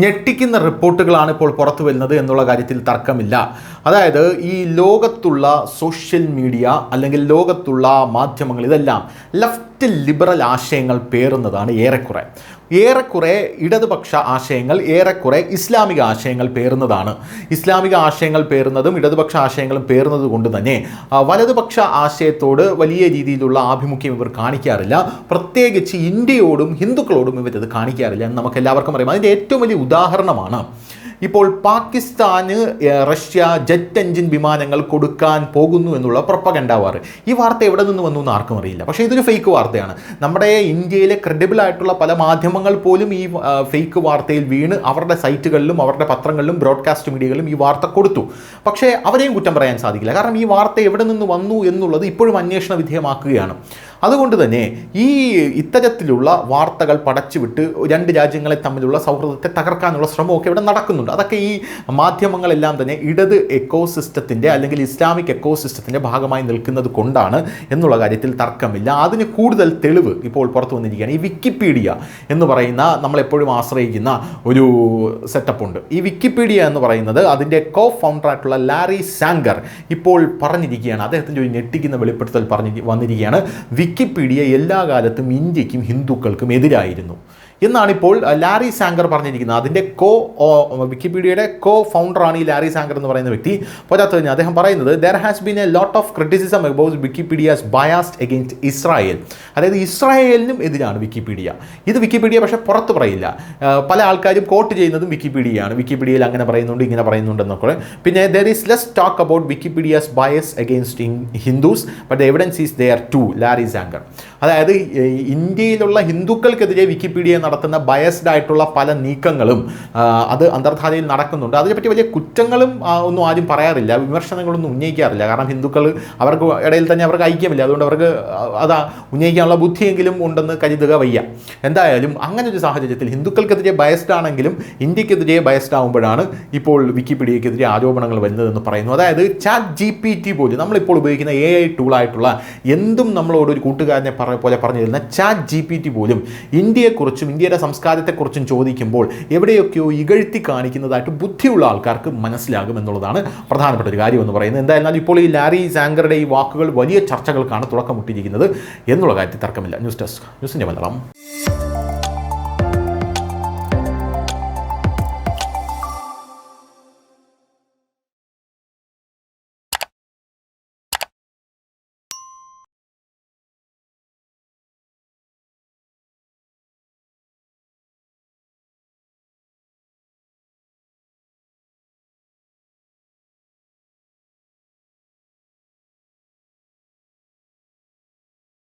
ഞെട്ടിക്കുന്ന റിപ്പോർട്ടുകളാണ് ഇപ്പോൾ പുറത്തു വരുന്നത് എന്നുള്ള കാര്യത്തിൽ തർക്കമില്ല. അതായത് ഈ ലോകത്തുള്ള സോഷ്യൽ മീഡിയ അല്ലെങ്കിൽ ലോകത്തുള്ള മാധ്യമങ്ങൾ ഇതെല്ലാം ലെഫ്റ്റ് ലിബറൽ ആശയങ്ങൾ പേറുന്നതാണ്. ഏറെക്കുറെ ഇടതുപക്ഷ ആശയങ്ങൾ, ഏറെക്കുറെ ഇസ്ലാമിക ആശയങ്ങൾ പേറുന്നതാണ്. ഇസ്ലാമിക ആശയങ്ങൾ പേറുന്നതും ഇടതുപക്ഷ ആശയങ്ങളും പേറുന്നത് കൊണ്ട് തന്നെ വലതുപക്ഷ ആശയത്തോട് വലിയ രീതിയിലുള്ള ആഭിമുഖ്യം ഇവർ കാണിക്കാറില്ല. പ്രത്യേകിച്ച് ഇന്ത്യയോടും ഹിന്ദുക്കളോടും ഇവരത് കാണിക്കാറില്ല എന്ന് നമുക്ക് എല്ലാവർക്കും അറിയാം. അതിൻ്റെ ഏറ്റവും വലിയ ഉദാഹരണമാണ് ഇപ്പോൾ പാകിസ്ഥാന് റഷ്യ ജെറ്റ് എഞ്ചിൻ വിമാനങ്ങൾ കൊടുക്കാൻ പോകുന്നു എന്നുള്ള പ്രൊപ്പഗൻഡ വാർ. ഈ വാർത്ത എവിടെ നിന്ന് വന്നു എന്ന് ആർക്കും അറിയില്ല. പക്ഷേ ഇതൊരു ഫേക്ക് വാർത്തയാണ്. നമ്മുടെ ഇന്ത്യയിലെ ക്രെഡിബിൾ ആയിട്ടുള്ള പല മാധ്യമങ്ങൾ പോലും ഈ ഫേക്ക് വാർത്തയിൽ വീണ് അവരുടെ സൈറ്റുകളിലും അവരുടെ പത്രങ്ങളിലും ബ്രോഡ്കാസ്റ്റ് മീഡിയകളിലും ഈ വാർത്ത കൊടുത്തു. പക്ഷേ അവരെയും കുറ്റം പറയാൻ സാധിക്കില്ല. കാരണം ഈ വാർത്ത എവിടെ നിന്ന് വന്നു എന്നുള്ളത് ഇപ്പോഴും അന്വേഷണ വിധേയമാക്കുകയാണ്. അതുകൊണ്ട് തന്നെ ഈ ഇത്തരത്തിലുള്ള വാർത്തകൾ പടച്ചുവിട്ട് രണ്ട് രാജ്യങ്ങളെ തമ്മിലുള്ള സൗഹൃദത്തെ തകർക്കാനുള്ള ശ്രമമൊക്കെ ഇവിടെ നടക്കുന്നുണ്ട്. അതൊക്കെ ഈ മാധ്യമങ്ങളെല്ലാം തന്നെ ഇടത് എക്കോസിസ്റ്റത്തിൻ്റെ അല്ലെങ്കിൽ ഇസ്ലാമിക് എക്കോസിസ്റ്റത്തിൻ്റെ ഭാഗമായി നിൽക്കുന്നത് കൊണ്ടാണ് എന്നുള്ള കാര്യത്തിൽ തർക്കമില്ല. അതിന് കൂടുതൽ തെളിവ് ഇപ്പോൾ പുറത്തു വന്നിരിക്കുകയാണ്. ഈ വിക്കിപീഡിയ എന്ന് പറയുന്ന നമ്മളെപ്പോഴും ആശ്രയിക്കുന്ന ഒരു സെറ്റപ്പ് ഉണ്ട്. ഈ വിക്കിപീഡിയ എന്ന് പറയുന്നത് അതിൻ്റെ കോ ഫൗണ്ടറായിട്ടുള്ള ലാരി സാങ്കർ ഇപ്പോൾ പറഞ്ഞിരിക്കുകയാണ്. അദ്ദേഹത്തിൻ്റെ ഒരു ഞെട്ടിക്കുന്ന വെളിപ്പെടുത്തൽ വന്നിരിക്കുകയാണ്. വിക്കിപീഡിയ എല്ലാ കാലത്തും ഇന്ത്യക്കും ഹിന്ദുക്കൾക്കും എതിരായിരുന്നു എന്നാണിപ്പോൾ ലാരി സാങ്കർ പറഞ്ഞിരിക്കുന്നത്. അതിൻ്റെ വിക്കിപീഡിയയുടെ കോ ഫൗണ്ടറാണ് ഈ ലാരി സാങ്കർ എന്ന് പറയുന്ന വ്യക്തി. പോരാത്ത കഴിഞ്ഞാൽ അദ്ദേഹം പറയുന്നത് there has been a lot of criticism about Wikipedia's biased against Israel. അതായത് ഇസ്രായേലിനും എതിരാണ് വിക്കിപീഡിയ. ഇത് വിക്കിപീഡിയ പക്ഷേ പുറത്ത് പറയില്ല. പല ആൾക്കാരും കോട്ട് ചെയ്യുന്നതും വിക്കിപീഡിയയാണ്. വിക്കിപീഡിയയിൽ അങ്ങനെ പറയുന്നുണ്ട്, ഇങ്ങനെ പറയുന്നുണ്ടെന്നൊക്കെ. പിന്നെ there is less talk about Wikipedia's bias against Hindus but the evidence is there to Larry Sanger. അതായത് ഇന്ത്യയിലുള്ള ഹിന്ദുക്കൾക്കെതിരെ വിക്കിപീഡിയ നടത്തുന്ന ബയസ്ഡ് ആയിട്ടുള്ള പല നീക്കങ്ങളും അത് അന്തർധാരയിൽ നടക്കുന്നുണ്ട്. അതിനെപ്പറ്റി വലിയ കുറ്റങ്ങളും ഒന്നും ആരും പറയാറില്ല, വിമർശനങ്ങളൊന്നും ഉന്നയിക്കാറില്ല. കാരണം ഹിന്ദുക്കൾ അവർക്ക് ഇടയിൽ തന്നെ അവർക്ക് ഐക്യമില്ല. അതുകൊണ്ട് അവർക്ക് അതാ ഉന്നയിക്കാനുള്ള ബുദ്ധിയെങ്കിലും ഉണ്ടെന്ന് കരുതുക വയ്യ. എന്തായാലും അങ്ങനെ ഒരു സാഹചര്യത്തിൽ ഹിന്ദുക്കൾക്കെതിരെ ബയസ്ഡ് ആണെങ്കിലും ഇന്ത്യക്കെതിരെ ബയസ്ഡ് ആകുമ്പോഴാണ് ഇപ്പോൾ വിക്കിപീഡിയക്കെതിരെ ആരോപണങ്ങൾ വരുന്നതെന്ന് പറയുന്നു. അതായത് ചാറ്റ് GPT പോലും നമ്മളിപ്പോൾ ഉപയോഗിക്കുന്ന AI ടൂളായിട്ടുള്ള എന്തും നമ്മളോട് ഒരു കൂട്ടുകാരനെ പോലെ പറഞ്ഞു തരുന്ന ചാറ്റ് GPT പോലും ഇന്ത്യയെക്കുറിച്ചും ഇന്ത്യയുടെ സംസ്കാരത്തെക്കുറിച്ചും ചോദിക്കുമ്പോൾ എവിടെയൊക്കെയോ ഇകഴ്ത്തി കാണിക്കുന്നതായിട്ട് ബുദ്ധിയുള്ള ആൾക്കാർക്ക് മനസ്സിലാകും എന്നുള്ളതാണ് പ്രധാനപ്പെട്ട ഒരു കാര്യം എന്ന് പറയുന്നത്. എന്തായാലും ഇപ്പോൾ ഈ ലാരി സാങ്കറുടെ ഈ വാക്കുകൾ വലിയ ചർച്ചകൾക്കാണ് തുടക്കമിട്ടിരിക്കുന്നത് എന്നുള്ള കാര്യത്തിൽ തർക്കമില്ല. ന്യൂസ് ഡെസ്ക്, ന്യൂസിൻ്റെ മലയാളം.